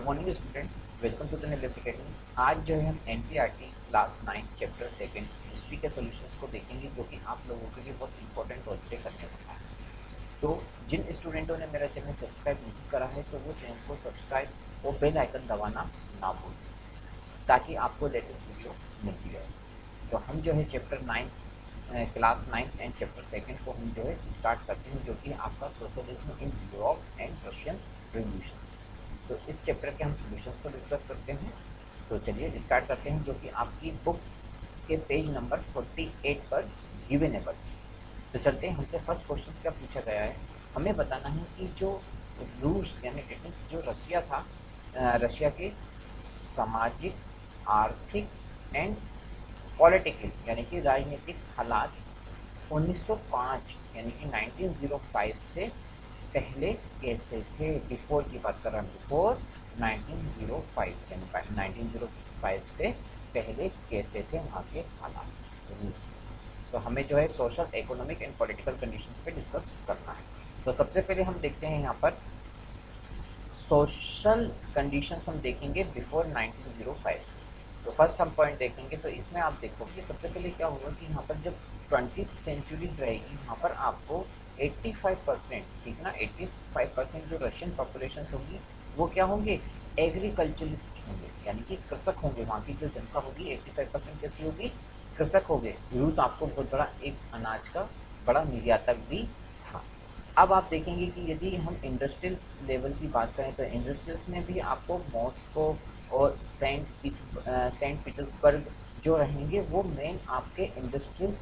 Good morning students, welcome to the Nebless academy. आज जो है हम NCERT class 9 chapter second history के सॉल्यूशंस को देखेंगे, जो कि आप लोगों के लिए बहुत इंपॉर्टेंट होते करने वाला है। तो जिन स्टूडेंटों ने मेरा चैनल सब्सक्राइब नहीं करा है तो वो चैनल को सब्सक्राइब और बेल आइकन दबाना ना भूलें, ताकि आपको लेटेस्ट वीडियो मिलती रहे। तो हम जो है chapter 9 class 9 and chapter second को हम जो है स्टार्ट करते हैं, जो कि आपका socialism in Europe and Russian revolutions. तो इस चैप्टर के हम सॉल्यूशंस को डिस्कस करते हैं। तो चलिए स्टार्ट करते हैं, जो कि आपकी बुक के पेज नंबर 48 पर गिवेनेबल। तो चलते हैं, हमसे फर्स्ट क्वेश्चन क्या पूछा गया है। हमें बताना है कि जो रूस यानी इट मीन्स जो रशिया था, रशिया के सामाजिक, आर्थिक एंड पॉलिटिकल यानी कि राजनीतिक हालात 1905 यानी कि 1905 से पहले कैसे थे। बिफोर की बात कर रहा हूँ, बिफोर 1905 यानी 1905 से पहले कैसे थे वहाँ के हालात रूस। तो हमें जो है social, economic and political conditions पे डिस्कस करना है। तो सबसे पहले हम देखते हैं यहाँ पर सोशल कंडीशंस हम देखेंगे बिफोर 1905 से। तो फर्स्ट हम पॉइंट देखेंगे, तो इसमें आप देखोगे सबसे पहले क्या होगा कि यहाँ पर जब 20th सेंचुरीज रहेगी, यहाँ पर आपको 85%, ठीक है ना, 85% जो रशियन पॉपुलेशन होगी वो क्या होंगे, एग्रीकल्चरिस्ट होंगे, यानी कि कृषक होंगे। वहाँ की जो जनता होगी 85% कैसी होगी, कृषक होंगे। रूस आपको बहुत बड़ा एक अनाज का बड़ा निर्यातक भी था। अब आप देखेंगे कि यदि हम इंडस्ट्रियल लेवल की बात करें तो इंडस्ट्रियल्स में भी आपको मॉस्को और सेंट पीटर्सबर्ग जो रहेंगे वो मेन आपके इंडस्ट्रियल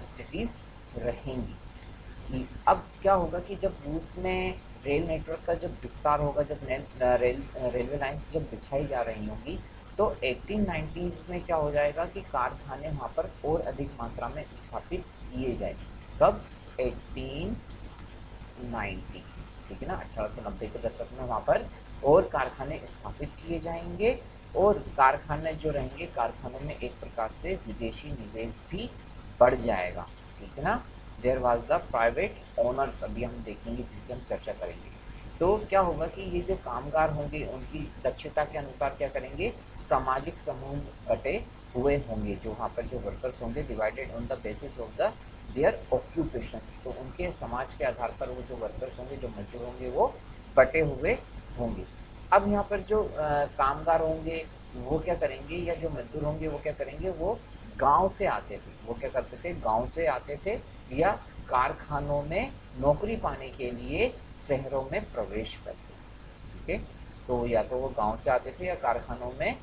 सिटीज़ रहेंगी। अब क्या होगा कि जब रूस में रेल नेटवर्क का जब विस्तार होगा, जब रेलवे लाइंस जब बिछाई जा रही होंगी, तो 1890s में क्या हो जाएगा कि कारखाने वहाँ पर और अधिक मात्रा में स्थापित किए गए। कब, 1890, ठीक है ना, 1890 के दशक में वहाँ पर और कारखाने स्थापित किए जाएंगे। और कारखाने जो रहेंगे, कारखानों में एक प्रकार से विदेशी निवेश भी बढ़ जाएगा, ठीक है ना। There was the private owners, अभी हम देखेंगे, जिसकी हम चर्चा करेंगे। तो क्या होगा कि ये जो कामगार होंगे उनकी दक्षता के अनुसार क्या करेंगे, सामाजिक समूह बटे हुए होंगे। जो वहाँ पर जो वर्कर्स होंगे divided on the basis of the their occupations, तो उनके समाज के आधार पर वो जो वर्कर्स होंगे, जो मजदूर होंगे, वो बटे हुए होंगे। अब यहाँ पर जो कामगार होंगे वो क्या करेंगे, या जो मजदूर होंगे वो क्या करेंगे, वो गांव से आते थे। वो क्या करते थे, गांव से आते थे, या कारखानों में नौकरी पाने के लिए शहरों में प्रवेश करते थे, ठीक है। तो या तो वो गांव से आते थे या कारखानों में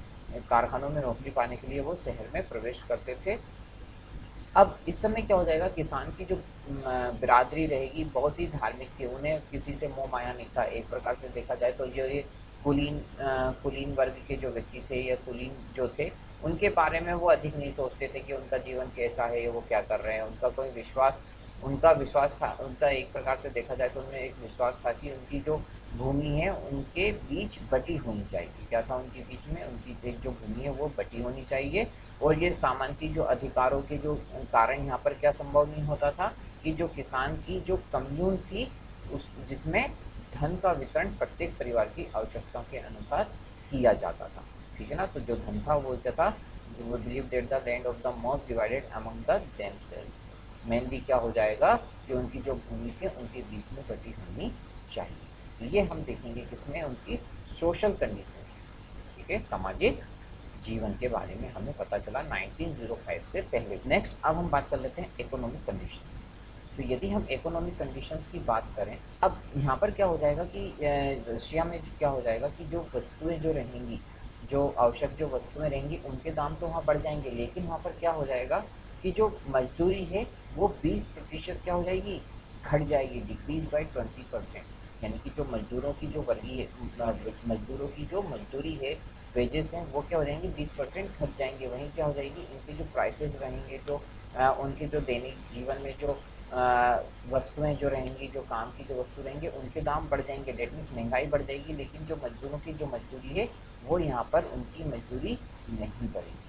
नौकरी पाने के लिए वो शहर में प्रवेश करते थे। अब इस समय क्या हो जाएगा, किसान की जो बिरादरी रहेगी बहुत ही धार्मिक थी, उन्हें किसी से मोह माया नहीं था। एक प्रकार से देखा जाए तो ये कुलीन वर्ग के जो व्यक्ति थे या कुलीन जो थे, उनके बारे में वो अधिक नहीं सोचते थे कि उनका जीवन कैसा है, वो क्या कर रहे हैं। उनका विश्वास था, उनका एक प्रकार से देखा जाए तो उनमें एक विश्वास था कि उनकी जो भूमि है उनके बीच बटी होनी चाहिए। क्या था उनके बीच में, उनकी एक जो भूमि है वो बटी होनी चाहिए। और ये सामंती जो अधिकारों के जो कारण यहाँ पर क्या संभव नहीं होता था कि जो किसान की जो कम्यून थी, उस जिसमें धन का वितरण प्रत्येक परिवार की आवश्यकताओं के अनुसार किया जाता था, ठीक है ना। तो जो धन था वो क्या था, वो believe that the land of the most divided among the themselves. Mainly क्या हो जाएगा कि उनकी जो भूमि थी उनके बीच में बटी होनी चाहिए। तो ये हम देखेंगे किसमें, उनकी सोशल कंडीशंस, ठीक है, सामाजिक जीवन के बारे में हमें पता चला 1905 से पहले। नेक्स्ट अब हम बात कर लेते हैं इकोनॉमिक कंडीशंस। तो यदि हम इकोनॉमिक कंडीशंस की बात करें, अब यहाँ पर क्या हो जाएगा कि रशिया में क्या हो जाएगा कि जो वस्तुएं जो रहेंगी, जो आवश्यक जो वस्तुएं रहेंगी, उनके दाम तो वहाँ बढ़ जाएंगे, लेकिन वहाँ पर क्या हो जाएगा कि जो मजदूरी है वो 20% क्या हो जाएगी, घट जाएगी, डिक्रीज बाई 20%। यानी कि जो मजदूरों की जो वर्गीय मजदूरों की जो मजदूरी है, वेजेस हैं, वो क्या हो जाएंगे, 20% घट जाएंगे। वहीं क्या हो जाएगी, इनके जो प्राइसेस रहेंगे, जो उनके जो दैनिक जीवन में जो वस्तुएं जो रहेंगी, जो काम की जो वस्तु रहेंगे, उनके दाम बढ़ जाएंगे। डेट मीन्स महंगाई बढ़ जाएगी, लेकिन जो मजदूरों की जो मजदूरी है वो यहाँ पर उनकी मजदूरी नहीं बढ़ेगी।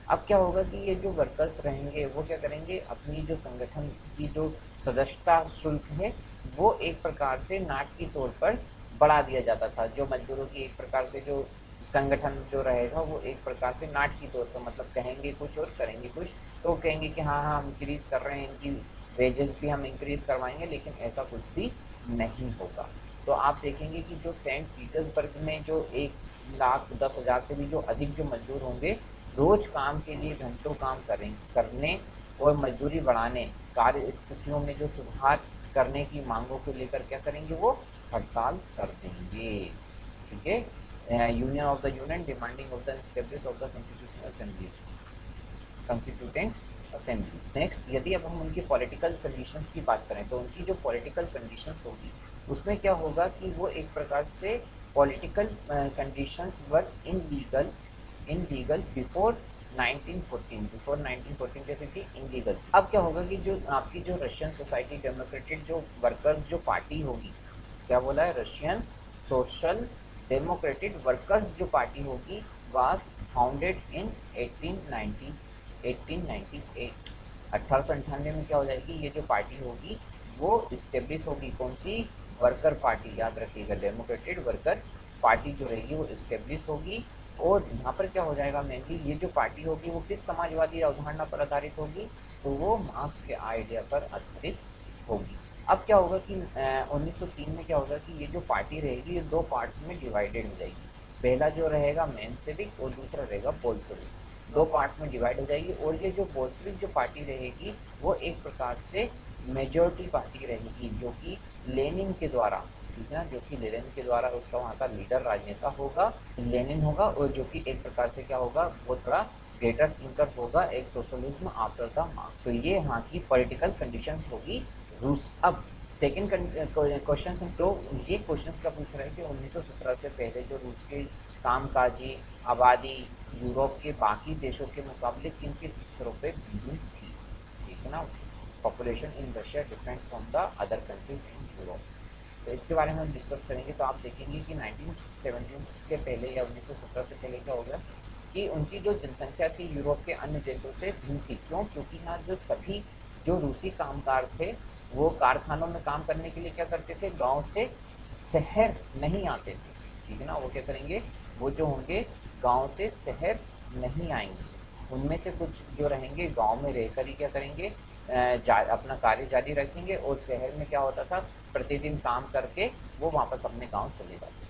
अब क्या होगा कि ये जो वर्कर्स रहेंगे वो क्या करेंगे, अपनी जो संगठन की जो सदस्यता शुल्क है वो एक प्रकार से नाटकीय तौर पर बढ़ा दिया जाता था। जो मजदूरों की एक प्रकार से जो संगठन जो रहेगा वो एक प्रकार से नाटकीय तौर पर, मतलब कहेंगे कुछ और करेंगे कुछ। तो वो कहेंगे कि हाँ हाँ हम इंक्रीज कर रहे हैं, इनकी वेजेस भी हम इंक्रीज करवाएंगे, लेकिन ऐसा कुछ भी नहीं होगा। तो आप देखेंगे कि जो सेंट पीटर्सबर्ग में जो 1,10,000 से भी जो अधिक जो मजदूर होंगे, रोज काम के लिए घंटों काम करने और मजदूरी बढ़ाने, कार्य स्थितियों में जो सुधार करने की मांगों को लेकर क्या करेंगे, वो हड़ताल कर देंगे। ठीक है, union of the union demanding of the establish of the constitutional assemblies, constituent assembly. Next, यदि अब हम उनकी पॉलिटिकल कंडीशंस की बात करें तो उनकी जो पॉलिटिकल कंडीशंस होगी उसमें क्या होगा कि वो एक प्रकार से political conditions were in legal before 1914, before 1914 जैसे कि इनलीगल। अब क्या होगा कि जो आपकी जो रशियन सोसाइटी डेमोक्रेटिक जो वर्कर्स जो पार्टी होगी, क्या बोला है, रशियन सोशल डेमोक्रेटिक वर्कर्स जो पार्टी होगी वाज फाउंडेड इन 1898। 1898 में क्या हो जाएगी, ये जो पार्टी होगी वो इस्टेब्लिश होगी। कौन सी, वर्कर पार्टी, याद रखिएगा, डेमोक्रेटिक वर्कर पार्टी जो रहेगी वो इस्टेब्लिश होगी। और यहाँ पर क्या हो जाएगा, मेनली ये जो पार्टी होगी वो किस समाजवादी अवधारणा पर आधारित होगी, तो वो मार्क्स के आइडिया पर आधारित होगी। अब क्या होगा कि 1903 में क्या होगा कि ये जो पार्टी रहेगी ये दो पार्ट्स में डिवाइडेड हो जाएगी। पहला जो रहेगा मेंशेविक और दूसरा रहेगा बोल्शेविक। दो पार्ट्स में डिवाइड हो जाएगी। और ये जो बोल्शेविक जो पार्टी रहेगी वो एक प्रकार से मेजॉरिटी पार्टी रहेगी, जो कि लेनिन के द्वारा, ठीक है ना, जो कि लेनिन के द्वारा उसका वहाँ का लीडर राजनेता होगा लेनिन होगा, और जो कि एक प्रकार से क्या होगा, बहुत बड़ा ग्रेटर थिंकर होगा, एक सोशलिज्म आफ्टर द मार्क्स। तो ये यहाँ की पॉलिटिकल कंडीशंस होगी रूस। अब सेकेंड क्वेश्चन, तो ये क्वेश्चन का पूछ रहा है कि 1917 से पहले जो रूस के कामकाजी आबादी यूरोप के बाकी देशों के मुकाबले किन किन स्तरों पर भिन्न थी, ठीक है ना। Population in Russia different from the other countries in Europe. तो इसके बारे में हम डिस्कस करेंगे। तो आप देखेंगे कि 1917 के पहले या 1917 से पहले क्या होगा कि उनकी जो जनसंख्या थी यूरोप के अन्य देशों से भिन्न थी। क्यों, क्योंकि यहाँ जो सभी जो रूसी कामगार थे वो कारखानों में काम करने के लिए क्या करते थे, गांव से शहर नहीं आते थे, ठीक है ना। वो क्या करेंगे, वो जो होंगे गांव से शहर नहीं आएंगे। उनमें से कुछ जो रहेंगे गांव में रहकर ही क्या करेंगे, अपना कार्य जारी रखेंगे। और शहर में क्या होता था, प्रतिदिन काम करके वो वापस अपने गांव चले जाते थे।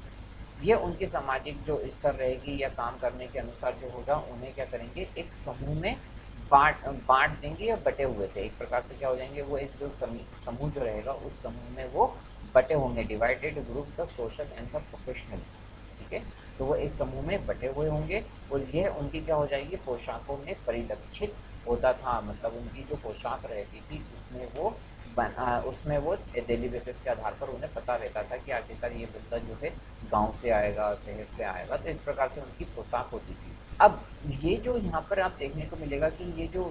ये उनकी सामाजिक जो स्तर रहेगी या काम करने के अनुसार जो होगा, उन्हें क्या करेंगे, एक समूह में बांट बांट देंगे या बटे हुए थे। एक प्रकार से क्या हो जाएंगे, वो एक जो समूह जो रहेगा उस समूह में वो बटे होंगे। Divided group the social and the professional, ठीक है। तो वो एक समूह में बटे हुए होंगे और यह उनकी क्या हो जाएगी, पोशाकों में परिलक्षित होता था। मतलब उनकी जो पोशाक रहती थी उसमें वो डेली बेसिस के आधार पर उन्हें पता रहता था कि आखिरकार ये बंदा जो है गांव से आएगा, शहर से आएगा। तो इस प्रकार से उनकी पोशाक होती थी। अब ये जो यहाँ पर आप देखने को मिलेगा कि ये जो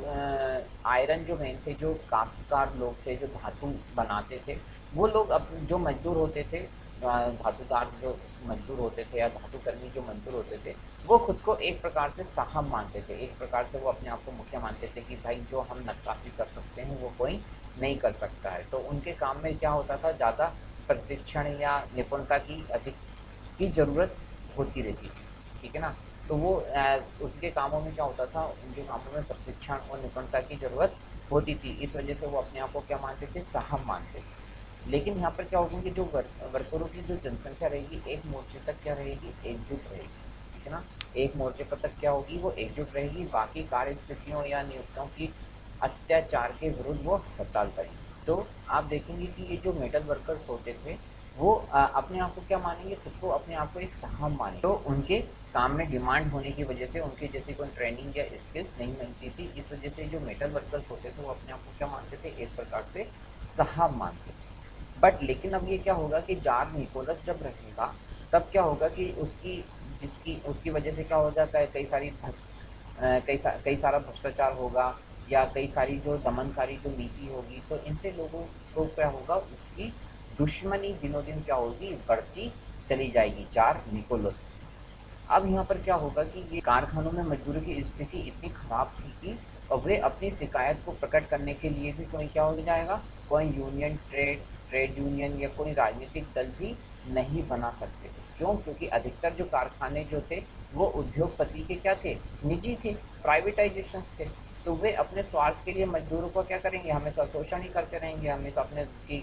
आयरन जो मैन थे, जो काश्तकार लोग थे, जो धातु बनाते थे, वो लोग अब जो मजदूर होते थे, धातुदार जो मजदूर होते थे या धातुकर्मी जो मजदूर होते थे, वो खुद को एक प्रकार से साहब मानते थे। एक प्रकार से वो अपने आप को मुखिया मानते थे कि भाई जो हम नक्काशी कर सकते हैं वो कोई नहीं कर सकता है। तो उनके काम में क्या होता था, ज़्यादा प्रशिक्षण या निपुणता की अधिक की ज़रूरत होती रहती थी, ठीक है ना। तो वो उनके कामों में क्या होता था, उनके कामों में प्रशिक्षण और निपुणता की ज़रूरत होती थी। इस वजह से वो अपने आप को क्या मानते थे, साहब मानते थे। लेकिन यहाँ पर क्या होगा कि जो वर्करों की जो जनसंख्या रहेगी एक मोर्चे तक क्या रहेगी, एकजुट रहेगी, ठीक है ना। एक मोर्चे पर तक क्या होगी, वो एकजुट रहेगी। बाकी कार्य स्थितियों या नियुक्तियों की अत्याचार के विरुद्ध वो हड़ताल करेंगे। तो आप देखेंगे कि ये जो मेटल वर्कर्स होते थे वो अपने आप को क्या मानेंगे, खुद को अपने आप को एक साहब मानेंगे। तो उनके काम में डिमांड होने की वजह से उनके जैसे कोई ट्रेनिंग या स्किल्स नहीं मिलती थी। इस वजह से जो मेटल वर्कर्स होते थे वो अपने आप को क्या मानते थे, एक प्रकार से साहब मानते थे। बट लेकिन अब ये क्या होगा कि जार निकोलस जब रहेगा तब क्या होगा कि उसकी वजह से क्या हो जाता है, कई सारा भ्रष्टाचार होगा या कई सारी जो दमनकारी जो नीति होगी। तो इनसे लोगों को क्या होगा, उसकी दुश्मनी दिनों दिन क्या होगी, बढ़ती चली जाएगी जार निकोलस। अब यहाँ पर क्या होगा कि ये कारखानों में मजदूरों की स्थिति इतनी खराब थी कि और वे अपनी शिकायत को प्रकट करने के लिए भी कोई क्या हो जाएगा, कोई यूनियन ट्रेड यूनियन या कोई राजनीतिक दल भी नहीं बना सकते थे। क्यों? क्योंकि अधिकतर जो कारखाने जो थे वो उद्योगपति के क्या थे, निजी थे, प्राइवेटाइजेशन थे। तो वे अपने स्वार्थ के लिए मजदूरों को क्या करेंगे, हमेशा शोषण ही करते रहेंगे, हमेशा अपने की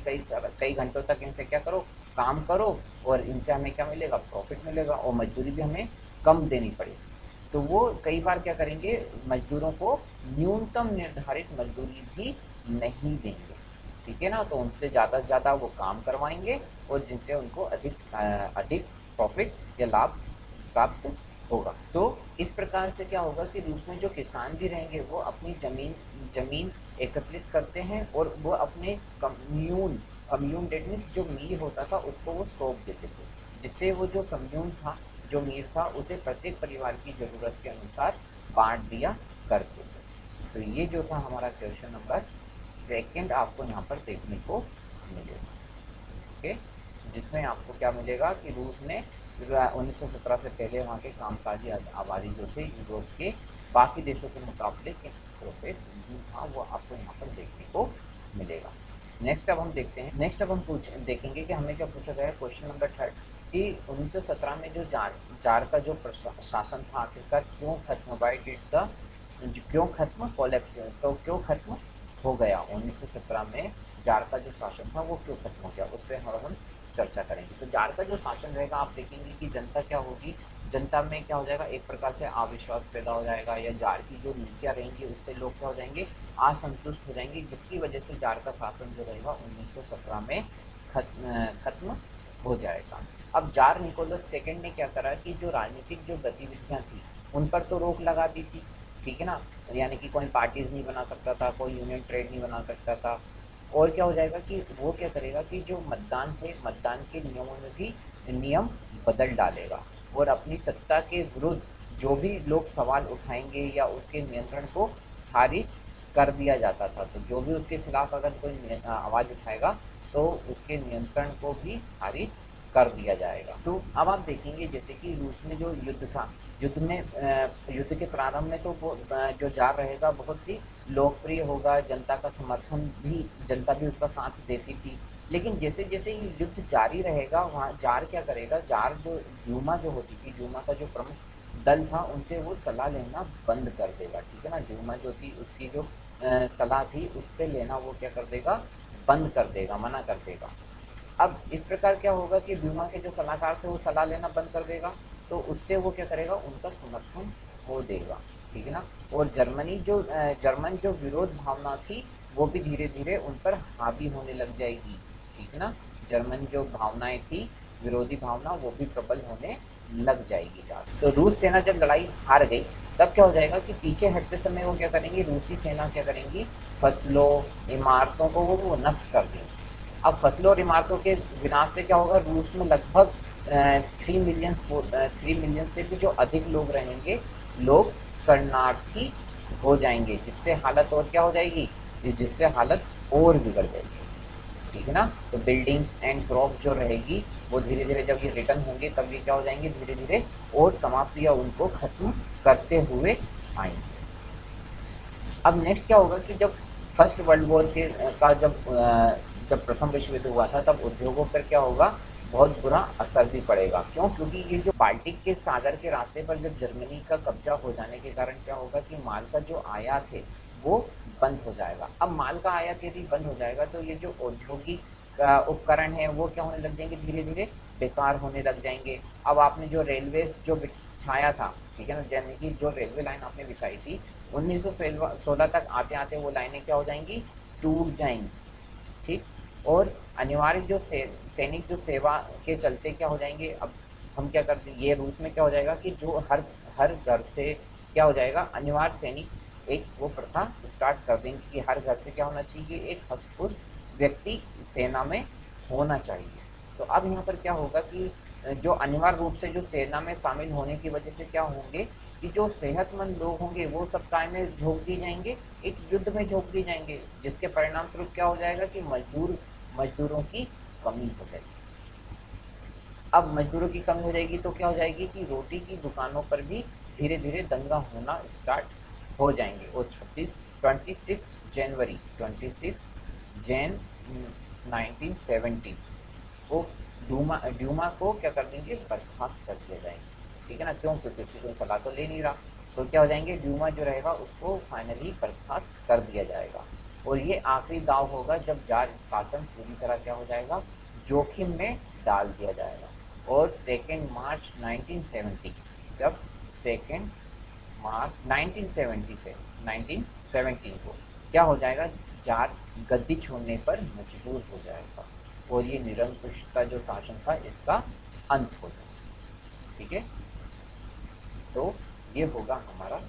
कई घंटों तक इनसे क्या करो, काम करो, और इनसे हमें क्या मिलेगा, प्रॉफिट मिलेगा, और मजदूरी भी हमें कम देनी पड़ेगी। तो वो कई बार क्या करेंगे, मजदूरों को न्यूनतम निर्धारित मजदूरी भी नहीं देंगे, ठीक है ना। तो उनसे ज़्यादा से ज़्यादा वो काम करवाएंगे, और जिनसे उनको अधिक प्रॉफिट या लाभ प्राप्त होगा। तो इस प्रकार से क्या होगा कि रूस में जो किसान भी रहेंगे वो अपनी ज़मीन ज़मीन एकत्रित करते हैं, और वो अपने कम्यून कम्यून डेट मीन्स जो मीर होता था उसको वो सौंप देते थे, जिससे वो जो कम्यून था, जो मीर था, उसे प्रत्येक परिवार की ज़रूरत के अनुसार बांट दिया करते थे। तो ये जो था हमारा क्वेश्चन नंबर सेकंड आपको यहाँ पर देखने को मिलेगा, ओके। जिसमें आपको क्या मिलेगा कि रूस ने 1917 से पहले वहाँ के कामकाजी आबादी जो थे यूरोप के बाकी देशों के मुकाबले किन स्तरों पे था, वो आपको यहाँ पर देखने को मिलेगा। नेक्स्ट अब हम देखते हैं, देखेंगे कि हमें क्या पूछा गया है, क्वेश्चन नंबर थर्ड, कि 1917 में जो जार का जो शासन था आखिरकार क्यों खत्म, वाई डिड द, क्यों खत्म, कोलैप्स, तो क्यों खत्म हो गया 1917 में जार का जो शासन था वो क्यों खत्म हो गया, उस पर हम चर्चा करेंगे। तो जार का जो शासन रहेगा, आप देखेंगे कि जनता क्या होगी, जनता में क्या हो जाएगा, एक प्रकार से अविश्वास पैदा हो जाएगा, या जार की जो नीतियाँ रहेंगी उससे लोग क्या हो जाएंगे, असंतुष्ट हो जाएंगे, जिसकी वजह से जार का शासन जो रहेगा 1917 में खत्म हो जाएगा। अब जार निकोलस सेकंड ने क्या करा कि जो राजनीतिक जो गतिविधियाँ थी उन पर तो रोक लगा दी थी, ठीक है ना। यानी कि कोई पार्टीज नहीं बना सकता था, कोई यूनियन ट्रेड नहीं बना सकता था, और क्या हो जाएगा कि वो क्या करेगा कि जो मतदान थे, मतदान के नियमों में भी नियम बदल डालेगा, और अपनी सत्ता के विरुद्ध जो भी लोग सवाल उठाएंगे या उसके नियंत्रण को खारिज कर दिया जाता था। तो जो भी उसके खिलाफ अगर कोई आवाज़ उठाएगा तो उसके नियंत्रण को भी खारिज कर दिया जाएगा। तो अब आप देखेंगे जैसे कि रूस में जो युद्ध था, युद्ध के प्रारंभ में तो वो जो जार रहेगा बहुत ही लोकप्रिय होगा, जनता भी उसका साथ देती थी। लेकिन जैसे जैसे ये युद्ध जारी रहेगा, वहाँ जार क्या करेगा, जार जो ड्यूमा जो होती थी, ड्यूमा का जो प्रमुख दल था, उनसे वो सलाह लेना बंद कर देगा, ठीक है ना। ड्यूमा जो थी उसकी जो सलाह थी उससे लेना वो क्या कर देगा, बंद कर देगा, मना कर देगा। अब इस प्रकार क्या होगा कि ड्यूमा के जो सलाहकार थे वो सलाह लेना बंद कर देगा, तो उससे वो क्या करेगा, उनका समर्थन खो देगा, ठीक है ना। और जर्मन जो विरोध भावना थी वो भी धीरे धीरे उन पर हावी होने लग जाएगी, ठीक है ना। जर्मन जो भावनाएं थी, विरोधी भावना, वो भी प्रबल होने लग जाएगी। तो रूस सेना जब लड़ाई हार गई तब क्या हो जाएगा कि पीछे हटते समय वो क्या करेंगी, रूसी सेना क्या करेंगी, फसलों, इमारतों को वो नष्ट कर देंगी। अब फसलों और इमारतों के विनाश से क्या होगा, रूस में लगभग 3 मिलियन से भी जो अधिक लोग रहेंगे, लोग शरणार्थी हो जाएंगे, जिससे हालत और क्या हो जाएगी, जिससे हालत और बिगड़ जाएगी, ठीक है ना। तो बिल्डिंग्स एंड क्रॉप जो रहेगी वो धीरे धीरे जब ये रिटर्न होंगे तब ये क्या हो जाएंगे, धीरे धीरे और समाप्त या उनको खत्म करते हुए आएंगे। अब नेक्स्ट क्या होगा कि जब फर्स्ट वर्ल्ड वॉर के का जब प्रथम विश्व युद्ध हुआ था, तब उद्योगों पर क्या होगा, बहुत बुरा असर भी पड़ेगा। क्यों? क्योंकि ये जो बाल्टिक के सागर के रास्ते पर जब जर्मनी का कब्जा हो जाने के कारण क्या होगा कि माल का जो आयात है वो बंद हो जाएगा। अब माल का आयात यदि बंद हो जाएगा तो ये जो औद्योगिक उपकरण है वो क्या होने लग जाएंगे, धीरे धीरे बेकार होने लग जाएंगे। अब आपने जो रेलवे जो बिछाया था, ठीक है ना, यानी कि जो रेलवे लाइन आपने बिछाई थी 1916 तक आते आते वो लाइनें क्या हो जाएंगी, टूट जाएंगी, ठीक। और अनिवार्य जो सैनिक जो सेवा के चलते क्या हो जाएंगे, अब हम क्या करते हैं, ये रूस में क्या हो जाएगा कि जो हर हर घर से क्या हो जाएगा, अनिवार्य सैनिक एक वो प्रथा स्टार्ट कर देंगे कि हर घर से क्या होना चाहिए, एक हष्टपुष्ट व्यक्ति सेना में होना चाहिए। तो अब यहाँ पर क्या होगा कि जो अनिवार्य रूप से जो सेना में शामिल होने की वजह से क्या होंगे कि जो सेहतमंद लोग होंगे वो सब काय में झोंक दिए जाएंगे, एक युद्ध में झोंक दिए जाएंगे, जिसके परिणाम स्वरूप क्या हो जाएगा कि मजदूरों की कमी हो जाएगी। अब मजदूरों की कमी हो जाएगी तो क्या हो जाएगी कि रोटी की दुकानों पर भी धीरे धीरे दंगा होना स्टार्ट हो जाएंगे। और 26 जनवरी 26 जैन 1970 को ड्यूमा ड्यूमा को क्या कर देंगे, बर्खास्त कर दिया जाएगा। ठीक है ना, क्यों, क्योंकि उसकी कोई सलाह तो ले नहीं रहा। तो क्या हो जाएंगे, ड्यूमा जो रहेगा उसको फाइनली बर्खास्त कर दिया जाएगा। और ये आखिरी दाव होगा जब जार शासन पूरी तरह क्या हो जाएगा, जोखिम में डाल दिया जाएगा। और 2 मार्च 1970, जब 2 मार्च 1970 से 1917 को क्या हो जाएगा, जार गद्दी छोड़ने पर मजबूर हो जाएगा और ये निरंकुशता जो शासन था इसका अंत हो जाएगा। ठीक है, तो ये होगा हमारा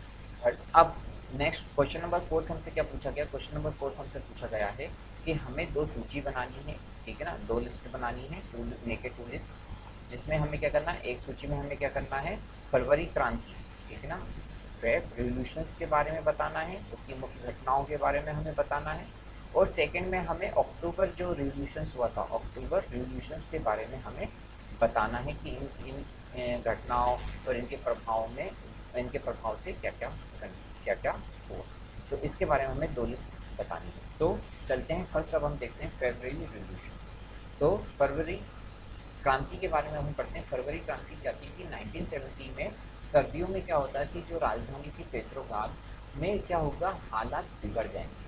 थर्ड। अब नेक्स्ट क्वेश्चन नंबर 4 हमसे क्या पूछा गया, क्वेश्चन नंबर 4 हमसे पूछा गया है कि हमें दो सूची बनानी है। ठीक है ना, दो लिस्ट बनानी है, टू लिस्ट, जिसमें हमें क्या करना है, एक सूची में हमें क्या करना है, फरवरी क्रांति, ठीक है ना, फेब रिवोल्यूशंस के बारे में बताना है, उसकी मुख्य घटनाओं के बारे में हमें बताना है। और सेकंड में हमें अक्टूबर जो रिवोल्यूशंस हुआ था, अक्टूबर रिवोल्यूशंस के बारे में हमें बताना है कि इन घटनाओं और इनके प्रभाव से क्या क्या हुआ। तो इसके बारे में हमें दो लिस्ट बतानी है। तो चलते हैं, फर्स्ट अब हम देखते हैं फरवरी रिवोल्यूशंस। तो फरवरी क्रांति के बारे में हम पढ़ते हैं। फरवरी क्रांति क्या थी कि 1970 में सर्दियों में क्या होता है कि जो राजधानी थी पेट्रोग्राद में क्या होगा, हालात बिगड़ जाएंगे।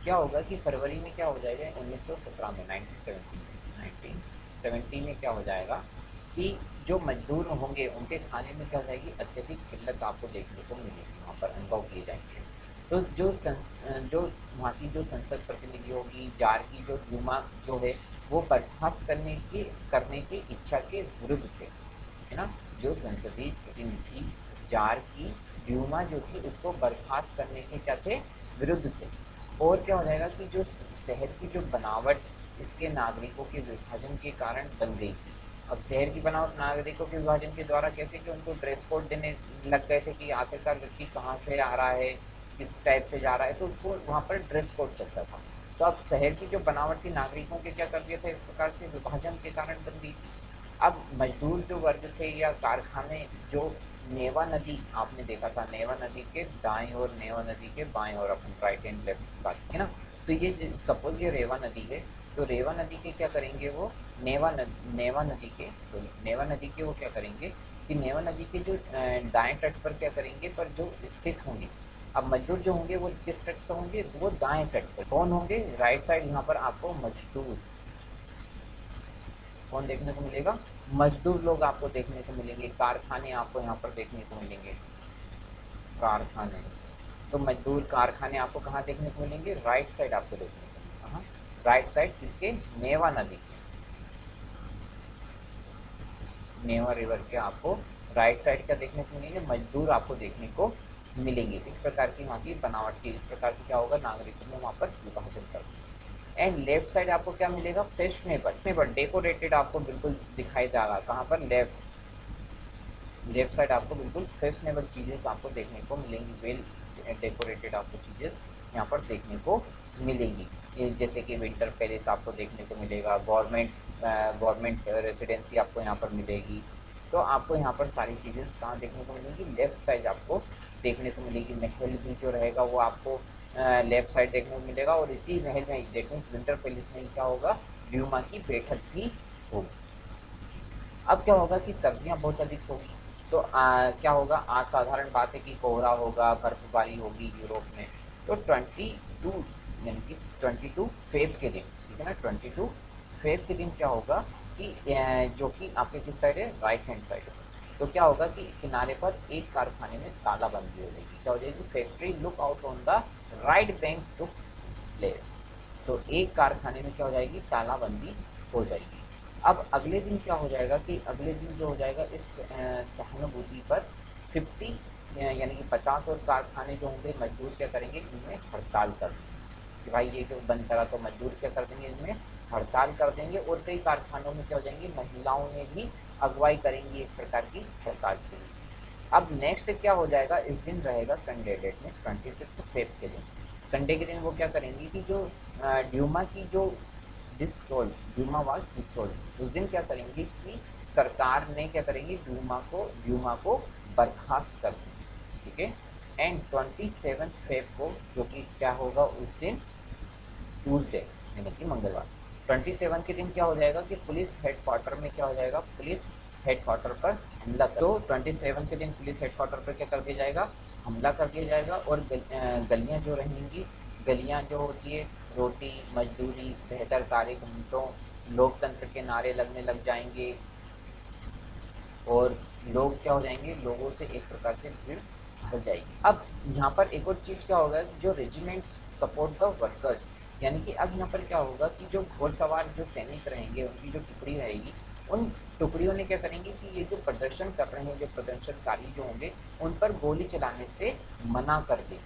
क्या होगा कि फरवरी में क्या हो जाएगा, 1917 में 1970 में क्या हो जाएगा कि जो मजदूर होंगे उनके खाने में क्या हो जाएगी, अत्यधिक किल्लत आपको देखने को मिलेगी, वहाँ पर अनुभव किए जाएंगे। तो जो वहाँ की जो संसद प्रतिनिधि होगी, जार की जो ड्यूमा जो है वो बर्खास्त करने की इच्छा के विरुद्ध थे, है ना। जो संसदीय प्रतिनिधि जार की ड्यूमा जो थी उसको बर्खास्त करने के क्या थे, विरुद्ध थे। और क्या हो जाएगा कि जो शहर की जो बनावट इसके नागरिकों के विभाजन के कारण बन गई थी। अब शहर की बनावट नागरिकों के विभाजन के द्वारा कैसे, कि उनको ड्रेस कोड देने लग गए थे कि आखिरकार व्यक्ति कहाँ से आ रहा है, किस टाइप से जा रहा है, तो उसको वहाँ पर ड्रेस कोड चलता था। तो अब शहर की जो बनावट थी नागरिकों के क्या कर दिया था, इस प्रकार से विभाजन के कारण बन गई थी। अब मजदूर जो वर्ग थे या कारखाने जो नेवा नदी आपने देखा था, नेवा नदी के दाएं और नेवा नदी के बाएं और, अपन राइट एंड लेफ्ट की बात है ना। तो ये सपोज ये रेवा नदी है, तो रेवा नदी के क्या करेंगे वो, नेवा नदी के, सॉरी नेवा नदी के वो क्या करेंगे कि नेवा नदी के जो दाएं तट पर क्या करेंगे, पर जो स्थित होंगे, अब मजदूर जो होंगे वो किस तट पर होंगे, वो दाएं तट पर। कौन होंगे, राइट साइड यहाँ पर आपको मजदूर कौन देखने को मिलेगा, मजदूर लोग आपको देखने को मिलेंगे। कारखाने आपको यहाँ पर देखने को मिलेंगे, कारखाने। तो मजदूर कारखाने आपको कहाँ देखने को मिलेंगे, राइट साइड आपको देखने को मिलेंगे। कहाँ, राइट साइड किसके, नेवा नदी के, नेवा रिवर के आपको राइट साइड क्या देखने को मिलेंगे, मजदूर आपको देखने को मिलेंगे। इस प्रकार की वहाँ की बनावट की, इस प्रकार से क्या होगा, नागरिकों में वहाँ पर विभाजन कर। एंड लेफ्ट साइड आपको क्या मिलेगा, फैशनेबल डेकोरेटेड आपको बिल्कुल दिखाई दे रहा, कहाँ पर, लेफ्ट साइड आपको बिल्कुल फैशनेबल चीज़ें आपको देखने को मिलेंगी, वेल डेकोरेटेड आपको चीज़ें यहाँ पर देखने को मिलेंगी। जैसे कि विंटर पैलेस आपको देखने को मिलेगा, गवर्नमेंट रेसिडेंसी आपको यहाँ पर मिलेगी। तो आपको यहाँ पर सारी चीज़ें कहाँ देखने को मिलेंगी, लेफ्ट साइड आपको देखने को मिलेगी। महल भी जो रहेगा वो आपको लेफ्ट साइड देखने को मिलेगा। और इसी महल में देखने विंटर पैलेस में क्या होगा, ड्यूमा की बैठक भी होगी। अब क्या होगा कि सर्दियाँ बहुत अधिक होगी, तो क्या होगा, आज साधारण बात है कि कोहरा होगा, बर्फबारी होगी यूरोप में। तो 22 यानी कि 22 फेब के दिन, ठीक है ना, 22 फेब के दिन क्या होगा कि जो कि आपके किस साइड है, राइट हैंड साइड है। तो क्या होगा कि किनारे पर एक कारखाने में तालाबंदी हो जाएगी, क्या हो जाएगी, factory look out on the right bank to place. तो एक कारखाने में क्या हो जाएगी, तालाबंदी हो जाएगी। अब अगले दिन क्या हो जाएगा कि अगले दिन जो हो जाएगा इस सहानुभूति पर 50 यानी कि 50 और कारखाने जो होंगे, मजदूर क्या करेंगे, इनमें हड़ताल कर देंगे कि भाई ये जो बंद करा, तो मजदूर क्या कर देंगे, इनमें हड़ताल कर देंगे। और कई कारखानों में क्या हो जाएंगे, महिलाओं ने भी अगुवाई करेंगी इस प्रकार की हड़ताल के लिए। अब नेक्स्ट क्या हो जाएगा, इस दिन रहेगा संडे, डेट मीन्स 25 फेब के दिन, संडे के दिन वो क्या करेंगी कि जो ड्यूमा की जो डिसोल्व, ड्यूमा वाज डिसोल्व, उस दिन क्या करेंगी कि सरकार ने क्या करेंगी, ड्यूमा को बर्खास्त कर देंगी, ठीक है। एंड 27 फेब को जो कि क्या होगा उस दिन, ट्यूसडे यानी कि मंगलवार, 27 के दिन क्या हो जाएगा कि पुलिस हेडक्वार्टर में क्या हो जाएगा, पुलिस हेडक्वार्टर पर हमला कर, तो 27 के दिन पुलिस हेडक्वार्टर पर क्या कर दिया जाएगा, हमला कर दिया जाएगा। और गलियां जो रहेंगी, गलियां जो होती है, रोटी, मजदूरी, बेहतर कार्य घंटों, लोकतंत्र के नारे लगने लग जाएंगे और लोग क्या हो जाएंगे, लोगों से एक प्रकार से भीड़ हो जाएगी। अब यहाँ पर एक और चीज़ क्या होगा, जो रेजिमेंट्स सपोर्ट द वर्कर्स, यानी कि अब यहाँ पर क्या होगा कि जो घोड़सवार जो सैनिक रहेंगे, उनकी जो टुकड़ी रहेगी, उन टुकड़ियों ने क्या करेंगे कि ये जो प्रदर्शन कर रहे हैं, जो प्रदर्शनकारी जो होंगे, उन पर गोली चलाने से मना कर देंगे,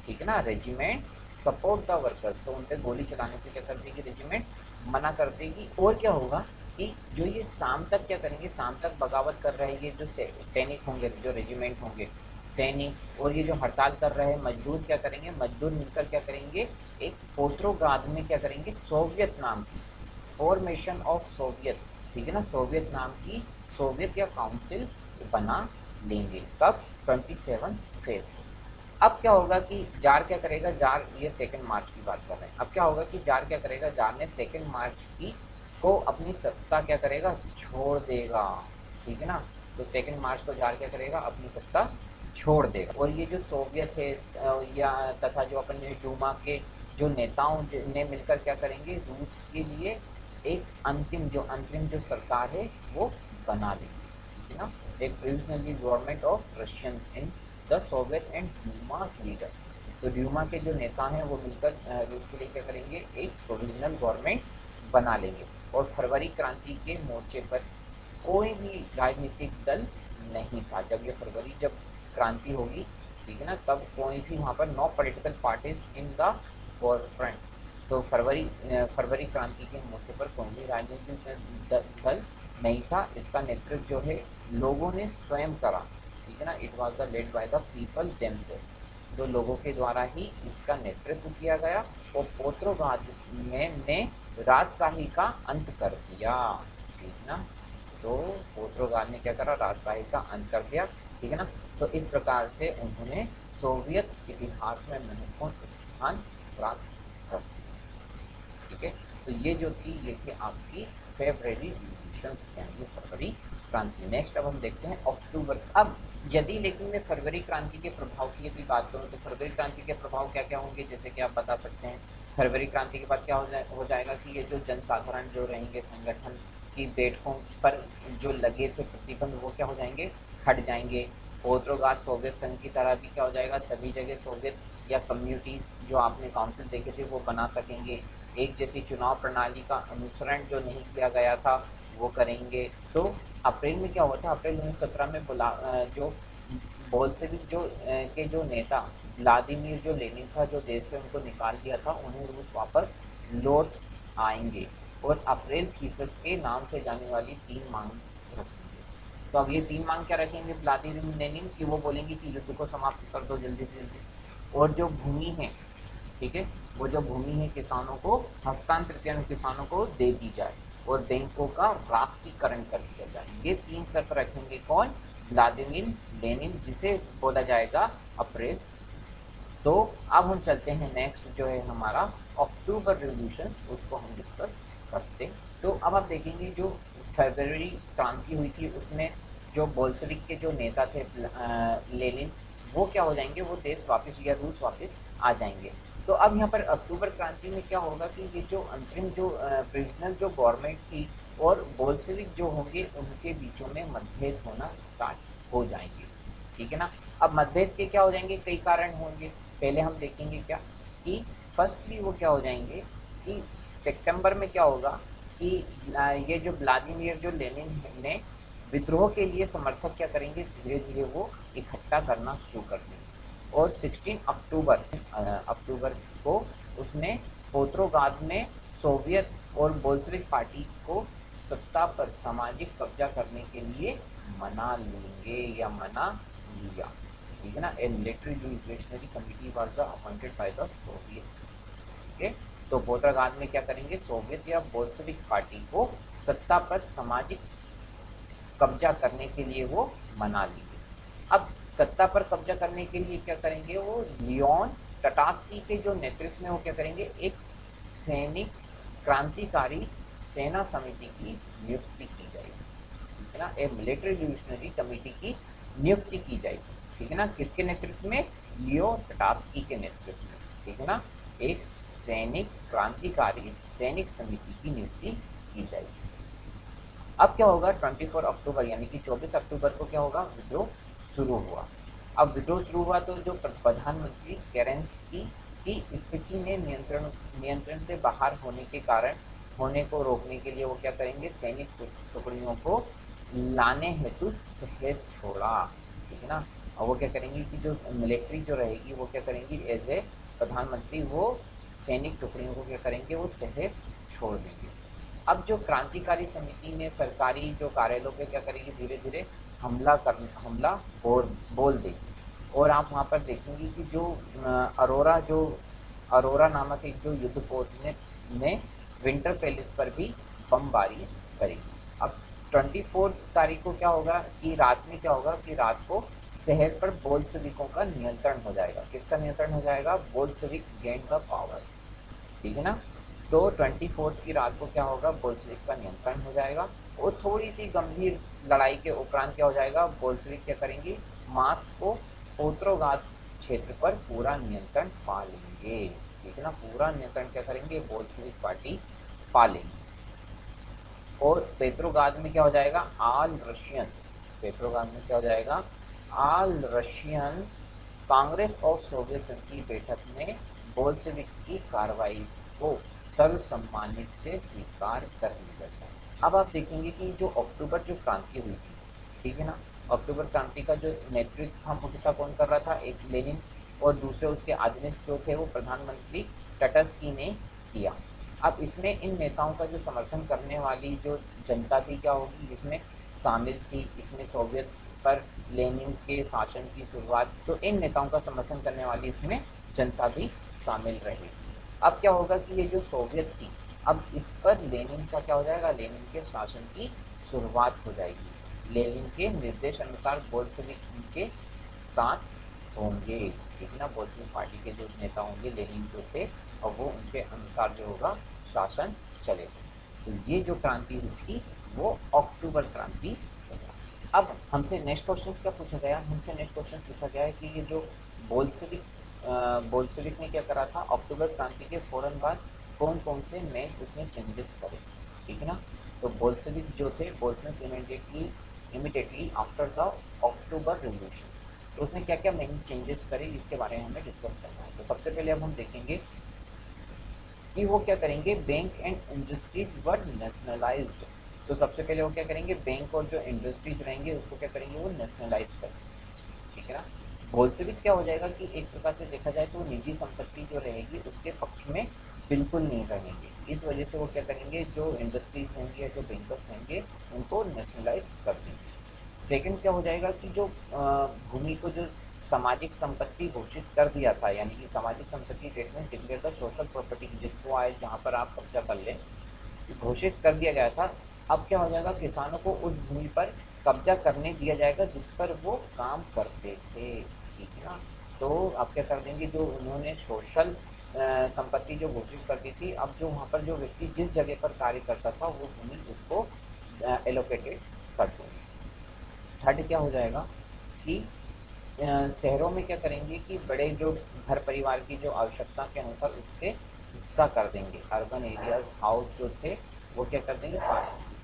ठीक है ना। रेजिमेंट्स सपोर्ट द वर्कर्स, तो उन पर गोली चलाने से क्या कर देगी, रेजिमेंट्स मना कर देगी। और क्या होगा कि जो ये शाम तक क्या करेंगे, शाम तक बगावत कर रहे हैं ये जो सैनिक होंगे, जो रेजिमेंट होंगे, सैनिक, और ये जो हड़ताल कर रहे हैं मजदूर क्या करेंगे, मजदूर मिलकर क्या करेंगे, एक पोत्रोग्राद में क्या करेंगे, सोवियत नाम की फॉर्मेशन ऑफ सोवियत, ठीक है ना, सोवियत नाम की सोवियत या काउंसिल बना लेंगे। कब, 27 फेब। अब क्या होगा कि जार क्या करेगा, जार, ये 2 मार्च की बात कर रहे हैं। अब क्या होगा कि जार क्या करेगा, जार ने 2 मार्च की को अपनी सत्ता क्या करेगा, छोड़ देगा, ठीक है ना। तो 2 मार्च को जार क्या करेगा, अपनी सत्ता छोड़ देगा। और ये जो सोवियत है या तथा जो अपने डूमा के जो नेताओं ने मिलकर क्या करेंगे, रूस के लिए एक अंतरिम जो सरकार है वो बना देंगे, ठीक है ना। एक provisionally government of Russian in the Soviet and Dumas leaders, तो ड्यूमा के जो नेता हैं वो मिलकर रूस के लिए क्या करेंगे, एक प्रोविजनल गवर्नमेंट बना लेंगे। और फरवरी क्रांति के मोर्चे पर कोई भी राजनीतिक दल नहीं था। जब क्रांति होगी, ठीक है ना, तब कोई भी वहाँ पर no political parties in the front, तो फरवरी क्रांति के मोर्चे पर कोई भी राजनीतिक दल नहीं था। इसका नेतृत्व जो है लोगों ने स्वयं करा, ठीक है ना। It was the led by the people themselves, जो लोगों के द्वारा ही इसका नेतृत्व किया गया। और पोत्रोगाद ने राजशाही का अंत कर दिया, ठीक है ना। तो पोत्रोगाद ने क्या करा, राजशाही का अंत कर दिया, ठीक है ना। तो इस प्रकार से उन्होंने सोवियत इतिहास में महत्वपूर्ण स्थान प्राप्त कर दिया, ठीक है। तो ये जो थी, ये थी आपकी फेब्रुअरी रिवॉल्यूशंस, यानी फरवरी क्रांति। नेक्स्ट अब हम देखते हैं अक्टूबर। अब यदि लेकिन मैं फरवरी क्रांति के प्रभाव की यदि बात करूँ तो फरवरी क्रांति के प्रभाव क्या क्या होंगे, जैसे कि आप बता सकते हैं। फरवरी क्रांति के बाद क्या हो जाएगा कि ये जो जनसाधारण जो रहेंगे, संगठन की बैठकों पर जो लगे थे प्रतिबंध, वो क्या हो जाएंगे, हट जाएंगे। पोत्रोगाद सोवियत संघ की तरह भी क्या हो जाएगा, सभी जगह सोवियत या कम्युनिटीज जो आपने काउंसिल देखे थे वो बना सकेंगे। एक जैसी चुनाव प्रणाली का अनुसरण जो नहीं किया गया था वो करेंगे। तो अप्रैल में क्या हुआ था, अप्रैल 1917 में जो बोल्शेविक के जो नेता व्लादिमीर जो लेनिन था, जो देश से उनको निकाल दिया था, उन्हें रूस वापस लौट आएंगे और अप्रैल थीसिस के नाम से जाने वाली 3 मांग रखेंगे। तो अब ये 3 मांग क्या रखेंगे व्लादिमीर लेनिन की, वो बोलेंगे कि युद्ध को समाप्त कर दो जल्दी से जल्दी, और जो भूमि है, ठीक है, वो जो भूमि है किसानों को हस्तांतरित, यानी किसानों को दे दी जाए, और बैंकों का राष्ट्रीयकरण कर दिया जाए। ये 3 शर्त रखेंगे कौन, व्लादिमीर लेनिन, जिसे बोला जाएगा अप्रैल। तो अब हम चलते हैं नेक्स्ट जो है हमारा अक्टूबर रिवॉल्यूशंस, उसको हम डिस्कस करते हैं। तो अब आप देखेंगे जो फरवरी क्रांति हुई थी उसमें जो बोल्शेविक के जो नेता थे लेनिन, वो क्या हो जाएंगे, वो देश वापस या रूस वापस आ जाएंगे। तो अब यहाँ पर अक्टूबर क्रांति में क्या होगा कि ये जो अंतरिम जो प्रोविजनल जो गवर्नमेंट थी और बोल्शेविक जो होंगे उनके बीचों में मतभेद होना स्टार्ट हो जाएंगे, ठीक है ना। अब मतभेद के क्या हो जाएंगे, कई कारण होंगे। पहले हम देखेंगे क्या कि फर्स्टली वो क्या हो जाएंगे कि सितंबर में क्या होगा कि ये जो व्लादिमीर जो लेनिन ने विद्रोह के लिए समर्थक क्या करेंगे, धीरे धीरे वो इकट्ठा करना शुरू कर देंगे। और 16 अक्टूबर को उसने पोत्रोगाद में सोवियत और बोल्शेविक पार्टी को सत्ता पर सामाजिक कब्जा करने के लिए मना लेंगे या मना लिया, ठीक है ना। A military revolutionary committee was the appointed by the Soviet, ठीक है। तो पोत्रोगाद में क्या करेंगे, सोवियत या बोल्शेविक पार्टी को सत्ता पर सामाजिक कब्जा करने के लिए वो मना लेंगे। अब सत्ता पर कब्जा करने के लिए क्या करेंगे, वो लियोन टटास्की के जो नेतृत्व में वो क्या करेंगे, एक सैनिक क्रांतिकारी सेना समिति की नियुक्ति की जाएगी, ठीक है ना। एक मिलिट्री रिवोल्यूशनरी कमेटी की नियुक्ति की जाएगी, ठीक है ना। किसके नेतृत्व में? लियो टटास्की के नेतृत्व में, ठीक है ना। एक सैनिक क्रांतिकारी सैनिक समिति की नियुक्ति की जाएगी। अब क्या होगा? 24 अक्टूबर यानी कि 24 अक्टूबर को क्या होगा? विद्रोह शुरू हुआ। अब विद्रोह शुरू हुआ तो जो प्रधानमंत्री केरेंस्की की स्थिति में नियंत्रण से बाहर होने के कारण होने को रोकने के लिए वो क्या करेंगे? सैनिक टुकड़ियों को लाने हेतु शहर छोड़ा, ठीक है ना। और वो क्या करेंगे कि जो मिलिट्री जो रहेगी वो क्या करेंगी? एज ए प्रधानमंत्री वो सैनिक टुकड़ियों को क्या करेंगे? वो शहर छोड़ देंगे। अब जो क्रांतिकारी समिति ने सरकारी जो कार्यालयों पे क्या करेगी? धीरे धीरे हमला बोल देगी। और आप वहाँ पर देखेंगे कि जो अरोरा नामक एक जो युद्धपोत ने विंटर पैलेस पर भी बमबारी करेगी। अब 24 तारीख को क्या होगा कि रात में क्या होगा कि रात को शहर पर बोल्शेविकों का नियंत्रण हो जाएगा। किसका नियंत्रण हो जाएगा? बोल्शेविक गेन द पावर, ठीक है ना। तो 24 की रात को क्या होगा? बोल्शेविक का नियंत्रण हो जाएगा। और थोड़ी सी गंभीर लड़ाई के उपरांत क्या हो जाएगा? बोल्शेविक क्या करेंगे? मास्को पोत्रोगाद क्षेत्र पर पूरा नियंत्रण पा लेंगे, ठीक है ना। पूरा नियंत्रण क्या करेंगे? बोल्शेविक पार्टी पा लेंगे। और पेट्रोग्राद में क्या हो जाएगा? पेट्रोग्राद में क्या हो जाएगा? All Russian Congress of Soviet संघ की बैठक में बोल्शेविक की कार्रवाई को सर्वसम्मानित से स्वीकार कर लिया जाए। अब आप देखेंगे कि जो अक्टूबर जो क्रांति हुई थी, ठीक है ना, अक्टूबर क्रांति का जो नेतृत्व हम मुख्यतः कौन कर रहा था? एक लेनिन और दूसरे उसके अधीनस्थ जो थे वो प्रधानमंत्री टटस्की ने किया। अब इसमें इन नेताओं का जो समर्थन करने वाली जो जनता थी क्या होगी? इसमें शामिल थी, इसमें सोवियत पर लेनिन के शासन की शुरुआत, तो इन नेताओं का समर्थन करने वाली इसमें जनता भी शामिल रही। अब क्या होगा कि ये जो सोवियत थी, अब इस पर लेनिन का क्या हो जाएगा? लेनिन के शासन की शुरुआत हो जाएगी। लेनिन के निर्देश अनुसार बोल्शेविक उनके साथ होंगे, ठीक है ना। बोल्शेविक पार्टी के जो नेता होंगे, लेनिन जो थे, और वो उनके अनुसार जो होगा शासन चले। तो ये जो क्रांति हुई थी वो अक्टूबर क्रांति। अब हमसे नेक्स्ट क्वेश्चन क्या पूछा गया? हमसे नेक्स्ट क्वेश्चन पूछा गया है कि ये जो बोल्शेविक ने क्या करा था अक्टूबर क्रांति के फौरन बाद? कौन कौन से नए उसने चेंजेस करे, ठीक है ना। तो बोल्शेविक जो थे, Bolshevik immediately after the October revolution, तो उसने क्या क्या मेन चेंजेस करे, इसके बारे में हमें डिस्कस करना है। तो सबसे पहले अब हम देखेंगे कि वो क्या करेंगे? Bank and industries were nationalised. तो सबसे पहले वो क्या करेंगे? बैंक और जो इंडस्ट्रीज रहेंगे उसको क्या करेंगे? वो नेशनलाइज करेंगे, ठीक है ना। बोल्शेविक क्या हो जाएगा कि एक प्रकार से देखा जाए तो निजी संपत्ति जो रहेगी उसके पक्ष में बिल्कुल नहीं रहेंगे। इस वजह से वो क्या करेंगे? जो इंडस्ट्रीज रहेंगे या जो बैंकर्स रहेंगे उनको नेशनलाइज कर देंगे। सेकंड क्या हो जाएगा कि जो भूमि को जो सामाजिक संपत्ति घोषित कर दिया था, यानी कि सामाजिक संपत्ति statement declare the social property, जिसको आज जहाँ पर आप कब्जा कर लें, घोषित कर दिया गया था। अब क्या हो जाएगा? किसानों को उस भूमि पर कब्जा करने दिया जाएगा जिस पर वो काम करते थे, ठीक है ना। तो आप क्या कर देंगे? जो उन्होंने सोशल संपत्ति जो घोषित कर दी थी, अब जो वहाँ पर जो व्यक्ति जिस जगह पर कार्य करता था वो भूमि उसको एलोकेटेड कर देंगे। थर्ड क्या हो जाएगा कि शहरों में क्या करेंगे कि बड़े जो घर परिवार की जो आवश्यकता के अनुसार उसके हिस्सा कर देंगे। अर्बन एरियाज हाउस जो थे वो क्या कर देंगे?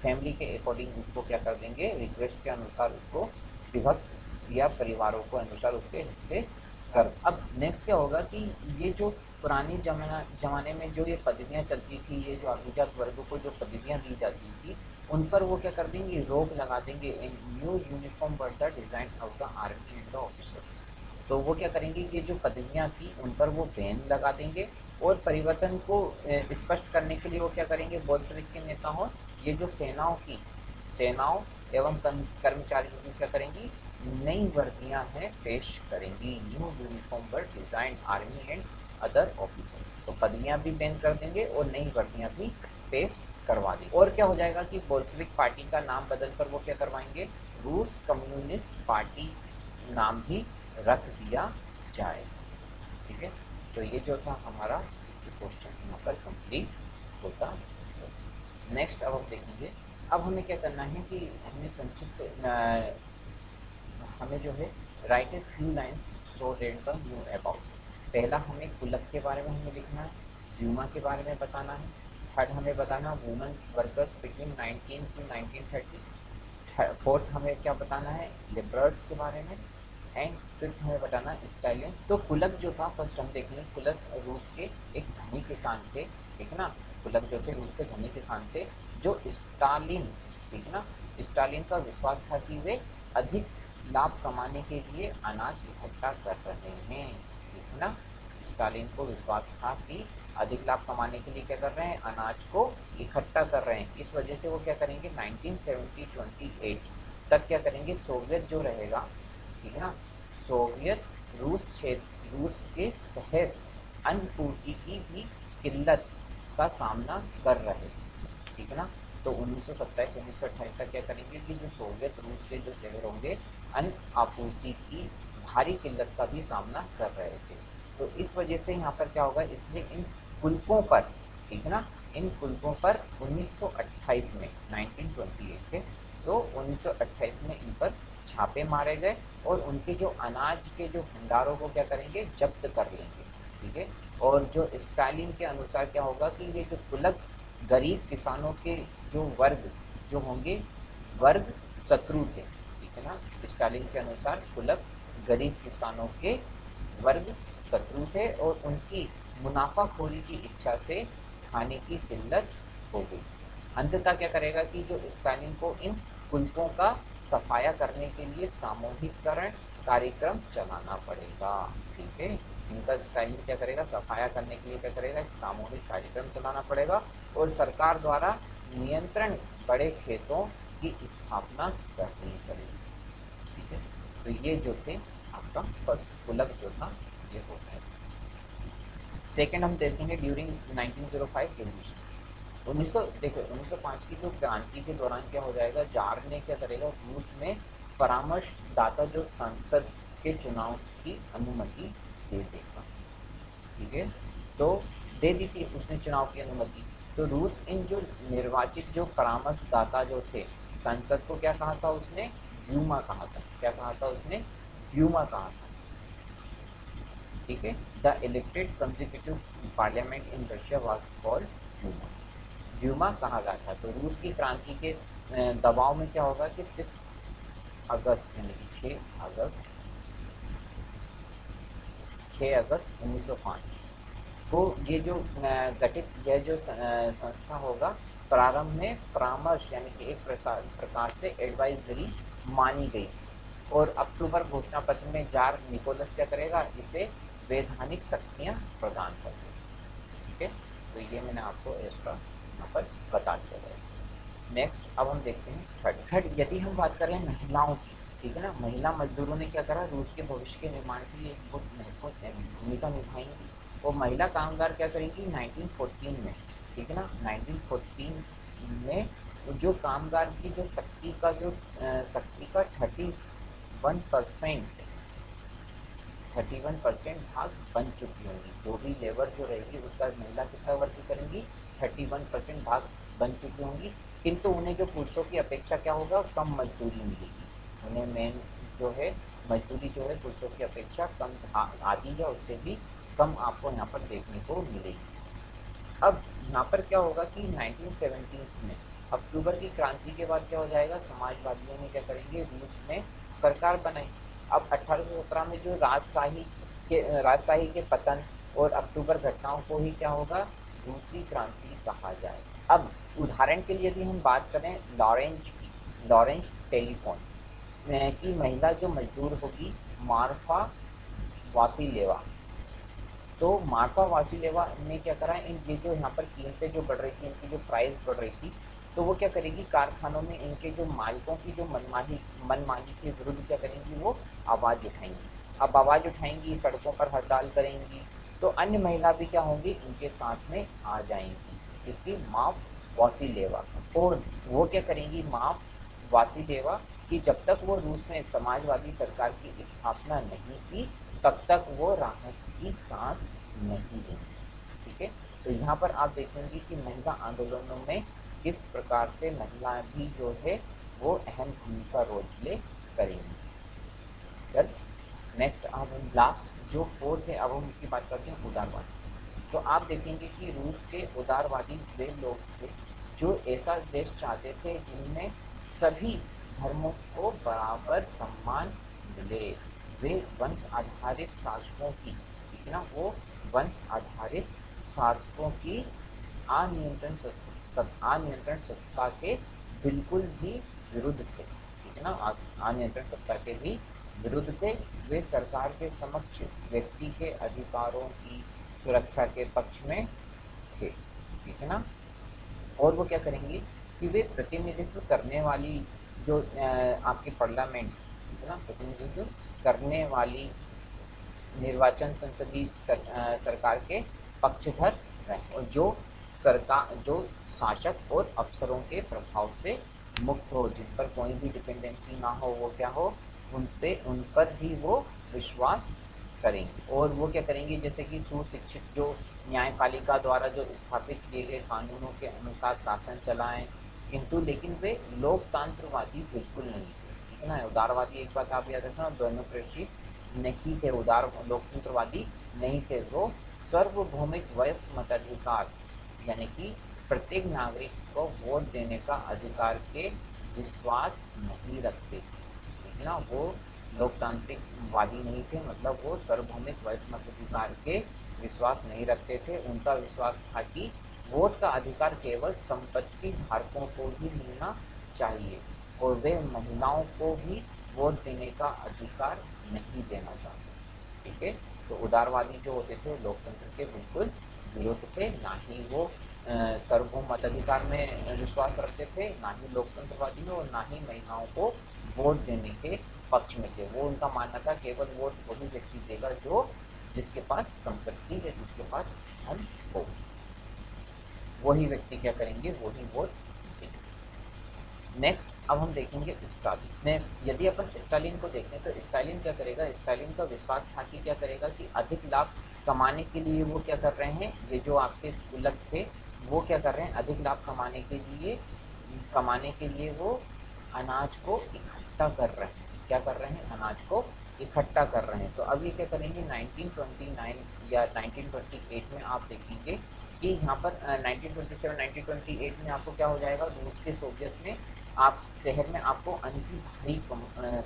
फैमिली के अकॉर्डिंग उसको क्या कर देंगे? रिक्वेस्ट के अनुसार उसको विभक्त या परिवारों को अनुसार उसके हिस्से कर। अब नेक्स्ट क्या होगा कि ये जो पुरानी जमाने में जो ये पदवियाँ चलती थी, ये जो अभिजात वर्ग को जो पदवियाँ दी जाती थी, उन पर वो क्या कर देंगे? रोक लगा देंगे। In new uniform were the design of the army and the officers. तो वो क्या करेंगे? ये जो पदवियाँ थी उन पर वो बैन लगा देंगे। और परिवर्तन को स्पष्ट करने के लिए वो क्या करेंगे? बोल्शेविक के नेता हो, ये जो सेनाओं एवं कर्मचारियों की क्या करेंगी? नई वर्दियाँ हैं पेश करेंगी। New uniform were design army and other officers. तो पदवियाँ भी बैन कर देंगे और नई वर्दियाँ भी पेश करवा देंगे। और क्या हो जाएगा कि बोल्शेविक पार्टी का नाम बदलकर वो क्या करवाएंगे? रूस कम्युनिस्ट पार्टी नाम भी रख दिया जाए, ठीक है। तो ये जो था हमारा क्वेश्चन यहाँ पर कंप्लीट होता। नेक्स्ट अब हम देखेंगे, अब हमें क्या करना है कि हमें संक्षिप्त हमें जो है right a few lines so read the knew about. पहला हमें कुलक के बारे में हमें लिखना है, ह्यूमा के बारे में बताना है, थर्ड हमें बताना women workers between 19 to 1930, fourth हमें क्या बताना है लेबरर्स के बारे में, एंड फिफ्थ हमें बताना है स्टाइलियंस। तो कुलक जो था फर्स्ट हम देखेंगे, कुलक रूस के एक धनी किसान थे, ठीक है ना। कुलक जो थे रूस के धनी किसान थे जो स्टालिन, ठीक है ना, स्टालिन का विश्वास था कि वे अधिक लाभ कमाने के लिए अनाज इकट्ठा कर रहे हैं, ठीक है ना। स्टालिन को विश्वास था कि अधिक लाभ कमाने के लिए क्या कर रहे हैं, अनाज को इकट्ठा कर रहे हैं। इस वजह से वो क्या करेंगे 1970-28 तक क्या करेंगे, सोवियत जो रहेगा, ठीक है ना, सोवियत रूस क्षेत्र रूस के शहर अन्न पूर्ति की भी किल्लत का सामना कर रहे, ठीक है ना। तो 1927-1928 तक क्या करेंगे कि जो सोवियत रूस के जो शहर होंगे अन्न आपूर्ति की भारी किल्लत का भी सामना कर रहे थे। तो इस वजह से यहाँ पर क्या होगा, इसमें इन कुल्कों पर, ठीक है ना, इन कुल्कों पर 1928 में 1928 के, तो 1928 में इन पर छापे मारे गए और उनके जो अनाज के जो भंडारों को क्या करेंगे, जब्त कर लेंगे, ठीक है। और जो स्टालिन के अनुसार क्या होगा कि ये जो कुलक गरीब किसानों के जो वर्ग जो होंगे, वर्ग शत्रु थे, ठीक है ना। स्टालिन के अनुसार कुलक गरीब किसानों के वर्ग शत्रु थे और उनकी मुनाफाखोरी की इच्छा से खाने की किल्लत हो गई। अंततः क्या करेगा कि जो स्टालिन को इन कुल्कों का सफाया करने के लिए सामूहिकरण कार्यक्रम चलाना पड़ेगा, ठीक है। इनका स्टालिन क्या करेगा, सफाया करने के लिए क्या करेगा, एक सामूहिक कार्यक्रम चलाना पड़ेगा और सरकार द्वारा नियंत्रण बड़े खेतों की स्थापना करनी पड़ेगी, ठीक है। तो ये जो थे आपका फर्स्ट कुलक जो था ये होता है। सेकेंड हम देखेंगे ड्यूरिंग 1905 रिवॉल्यूशंस। 1905 की जो क्रांति के दौरान क्या हो जाएगा, जार ने क्या करेगा, रूस में परामर्शदाता जो संसद के चुनाव की अनुमति दे देगा, ठीक है। तो दे दी थी उसने चुनाव की अनुमति। तो रूस इन जो निर्वाचित जो परामर्शदाता जो थे संसद को क्या कहा था उसने, ड्यूमा कहा था। क्या कहा था उसने, ड्यूमा कहा था, ठीक है। The elected consecutive parliament in Russia was called Duma. Duma कहा गया था। तो रूस की क्रांति के दबाव में क्या होगा कि 6 अगस्त यानी कि 6 अगस्त 1905 को ये जो गठित यह जो संस्था होगा प्रारंभ में परामर्श यानी कि एक प्रकार से एडवाइजरी मानी गई और अक्टूबर घोषणा पत्र में जार निकोलस क्या करेगा, इसे वैधानिक शक्तियाँ प्रदान कर देगा, ठीक है। तो ये मैंने आपको इसका यहाँ पर बता दिया है। नेक्स्ट अब हम देखते हैं थर्ड यदि हम बात करें महिलाओं की, ठीक है ना, महिला मजदूरों ने क्या करा, रूस के भविष्य के निर्माण के लिए एक बहुत महत्वपूर्ण भूमिका निभाएंगी। वो महिला कामगार क्या करेंगी 1914 में, ठीक है ना, 1914 में जो कामगार की जो शक्ति का 31% भाग बन चुकी होंगी। जो भी लेबर जो रहेगी उसका महिला कितना वर्क करेंगी, 31% भाग बन चुकी होंगी। किंतु उन्हें जो पुरुषों की अपेक्षा क्या होगा, कम मजदूरी मिलेगी। उन्हें मेन जो है मजदूरी जो है पुरुषों की अपेक्षा कम आधी या उससे भी कम आपको यहाँ पर देखने को मिलेगी। अब यहाँ पर क्या होगा कि 1970s में अक्टूबर की क्रांति के बाद क्या हो जाएगा, समाजवादियों ने क्या करेंगे, रूस में सरकार बनाई। अब 1817 में जो राजशाही के पतन और अक्टूबर घटनाओं को ही क्या होगा, दूसरी क्रांति कहा जाए। अब उदाहरण के लिए यदि हम बात करें लॉरेंज टेलीफोन की महिला जो मजदूर होगी मार्फा वासिलेवा। तो मार्फा वासिलेवा ने क्या करा, इन ये जो यहाँ पर कीमतें जो बढ़ रही थी, इनकी जो प्राइस बढ़ रही थी, तो वो क्या करेगी, कारखानों में इनके जो मालिकों की जो मनमानी के विरुद्ध क्या करेंगी, वो आवाज़ उठाएंगी। अब आवाज़ उठाएंगी, सड़कों पर हड़ताल करेंगी, तो अन्य महिला भी क्या होंगी, इनके साथ में आ जाएंगी। इसकी माँ वासिलेवा, और वो क्या करेंगी, माँ वासिलेवा कि जब तक वो रूस में समाजवादी सरकार की स्थापना नहीं की तब तक वो राहत की सांस नहीं लेंगे, ठीक है। तो यहाँ पर आप देखेंगे कि महिला आंदोलनों में किस प्रकार से महिलाएं भी जो है वो अहम भूमिका रोल प्ले करेंगी। चल नेक्स्ट अब हम लास्ट जो फोर्थ है, अब हम इसकी बात करते हैं उदारवाद। तो आप देखेंगे कि रूस के उदारवादी वे लोग थे जो ऐसा देश चाहते थे जिनमें सभी धर्मों को बराबर सम्मान मिले। वे वंश आधारित शासकों की, ठीक है ना, वो वंश आधारित शासकों की अनियंत्रण सत्ता के बिल्कुल भी विरुद्ध थे, ठीक है ना, अनियंत्रण सत्ता के भी विरुद्ध थे। वे सरकार के समक्ष व्यक्ति के अधिकारों की सुरक्षा के पक्ष में थे, ठीक है ना। और वो क्या करेंगे कि वे प्रतिनिधित्व करने वाली जो आपकी पार्लियामेंट, ठीक है ना, प्रतिनिधित्व करने वाली निर्वाचन संसदीय सरकार के पक्षधर रहे और जो शासक और अफसरों के प्रभाव से मुक्त हो, जिन पर कोई भी डिपेंडेंसी ना हो, वो क्या हो, उन पर ही वो विश्वास करेंगे। और वो क्या करेंगे, जैसे कि सुशिक्षित जो न्यायपालिका द्वारा जो स्थापित किए गए कानूनों के अनुसार शासन चलाएं, किंतु लेकिन वे लोकतंत्रवादी बिल्कुल नहीं थे, ठीक है ना। उदारवादी, एक बात आप याद रखना, डेमोक्रेसी नहीं थे, उदार लोकतंत्रवादी नहीं थे। वो सार्वभौमिक वयस्क मताधिकार यानी कि प्रत्येक नागरिक को वोट देने का अधिकार के विश्वास नहीं रखते, ठीक है ना। वो लोकतांत्रिक वादी नहीं थे, मतलब वो सार्वभौमिक वयस्क मताधिकार के विश्वास नहीं रखते थे। उनका विश्वास था कि वोट का अधिकार केवल संपत्ति धारकों को ही मिलना चाहिए और वे महिलाओं को भी वोट देने का अधिकार नहीं देना चाहते, ठीक है। तो उदारवादी जो होते थे लोकतंत्र के बिल्कुल विरुद्ध थे, ना ही वो सार्वभौम मताधिकार में विश्वास रखते थे, ना ही लोकतंत्रवादी में, और ना ही महिलाओं को वोट देने के पक्ष में थे। वो उनका मानना था केवल वोट वही व्यक्ति देगा जो जिसके पास संपत्ति है, जिसके पास धन हो, वही व्यक्ति क्या करेंगे, वही वोट देंगे। नेक्स्ट अब हम देखेंगे स्टालिन। नेक्स्ट यदि अपन स्टालिन को देखें तो स्टालिन क्या करेगा, स्टालिन का विश्वास था कि क्या करेगा कि अधिक लाभ कमाने के लिए वो क्या कर रहे हैं, ये जो आपके गुल्लक थे वो क्या कर रहे हैं, अधिक लाभ कमाने के लिए वो अनाज को इकट्ठा कर रहे हैं। क्या कर रहे हैं, अनाज को इकट्ठा कर रहे हैं। तो अब ये क्या करेंगे, 1929 या 1928 में आप देखेंगे कि यहाँ पर 1927-1928 में आपको क्या हो जाएगा, रूस के सोवियत में आप शहर में आपको अन्न की भारी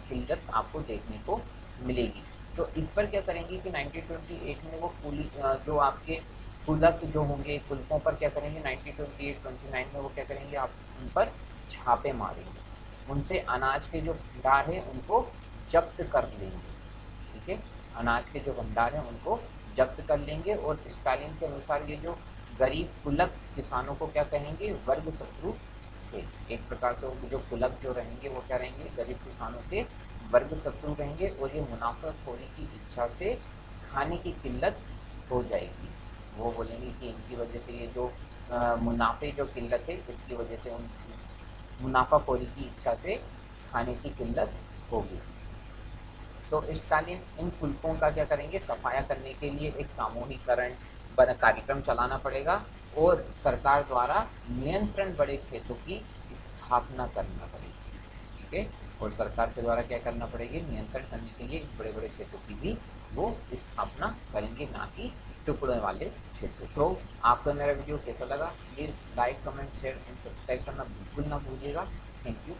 किल्लत आपको देखने को मिलेगी। तो इस पर क्या करेंगे कि 1928 में वो जो आपके कुलक जो होंगे, कुलकों पर क्या करेंगे, 1928-29 में वो क्या करेंगे, आप उन पर छापे मारेंगे, उनसे अनाज के जो भंडार है उनको जब्त कर लेंगे, ठीक है। अनाज के जो भंडार हैं उनको जब्त कर लेंगे। और स्टालिन के अनुसार ये जो गरीब कुलक किसानों को क्या कहेंगे, वर्ग शत्रु थे। एक प्रकार से जो कुलक जो रहेंगे वो क्या रहेंगे, गरीब किसानों के वर्ग शत्रु रहेंगे और ये मुनाफाखोरी की इच्छा से खाने की किल्लत हो जाएगी। वो बोलेंगे कि इनकी वजह से ये जो मुनाफे जो किल्लत है इसकी वजह से उन मुनाफाखोरी की इच्छा से खाने की किल्लत होगी। तो स्टालिन इन कुलपों का क्या करेंगे, सफाया करने के लिए एक सामूहिकरण कार्यक्रम चलाना पड़ेगा और सरकार द्वारा नियंत्रण बड़े खेतों की स्थापना करना पड़ेगी, ठीक है। और सरकार के द्वारा क्या करना पड़ेगी, नियंत्रण करने के लिए बड़े बड़े क्षेत्रों की भी वो स्थापना करेंगे, ना कि टुकड़े वाले क्षेत्र। तो आपको मेरा वीडियो कैसा लगा, please like, comment, share and subscribe करना बिल्कुल ना भूलिएगा। Thank you.